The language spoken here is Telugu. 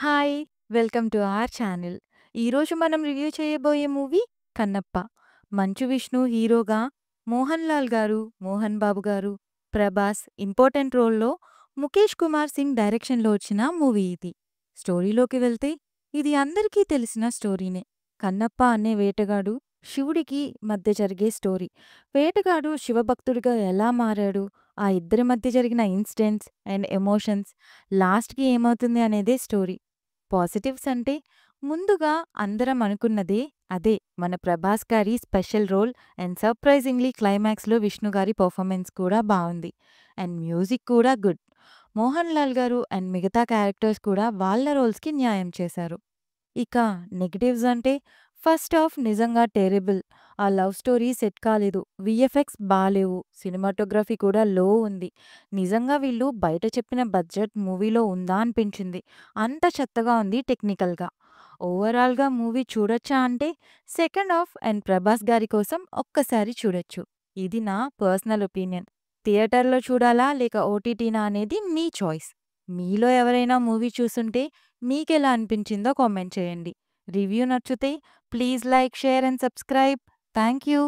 Hi! Welcome to our channel. ఈరోజు మనం రివ్యూ చేయబోయే మూవీ 'కన్నప్ప'. మంచు విష్ణు హీరోగా, మోహన్ లాల్ గారు, మోహన్ బాబు గారు, ప్రభాస్ ఇంపార్టెంట్ రోల్‌లో, ముఖేష్ కుమార్ సింగ్ డైరెక్షన్‌లో వచ్చిన మూవీ ఇది. స్టోరీలోకి వెళ్తే ఇది అందరికీ తెలిసిన స్టోరీనే. కన్నప్ప అనే వేటగాడు, శివుడికి మధ్య జరిగే స్టోరీ. వేటగాడు శివభక్తుడిగా ఎలా మారాడు, ఆ ఇద్దరి మధ్య జరిగిన ఇన్సిడెంట్స్ అండ్ ఎమోషన్స్, లాస్ట్‌కి ఏమవుతుంది అనేదే స్టోరీ. పాజిటివ్స్ అంటే ముందుగా అందరం అనుకున్నదే అదే మన ప్రభాస్ గారి స్పెషల్ రోల్ అండ్ సర్ప్రైజింగ్లీ క్లైమాక్స్లో విష్ణు గారి పర్ఫార్మెన్స్ కూడా బాగుంది అండ్ మ్యూజిక్ కూడా గుడ్. మోహన్ లాల్ గారు అండ్ మిగతా క్యారెక్టర్స్ కూడా వాళ్ళ రోల్స్కి న్యాయం చేశారు. ఇక నెగటివ్స్ అంటే ఫస్ట్ హాఫ్ నిజంగా టెరిబుల్. ఆ లవ్ స్టోరీ సెట్ కాలేదు. వీఎఫ్ఎక్స్ బాలేవు. సినిమాటోగ్రఫీ కూడా లో ఉంది. నిజంగా వీళ్ళు బయట చెప్పిన బడ్జెట్ మూవీలో ఉందా అనిపించింది. అంత చెత్తగా ఉంది టెక్నికల్‌గా. ఓవరాల్‌గా మూవీ చూడొచ్చా అంటే సెకండ్ హాఫ్ అండ్ ప్రభాస్ గారి కోసం ఒక్కసారి చూడొచ్చు. ఇది నా పర్సనల్ ఒపీనియన్. థియేటర్‌లో చూడాలా లేక ఓటీటీనా అనేది మీ చాయిస్. మీలో ఎవరైనా మూవీ చూసుంటే మీకెలా అనిపించిందో కామెంట్ చేయండి. రివ్యూ నచ్చితే please like, share and subscribe. Thank you.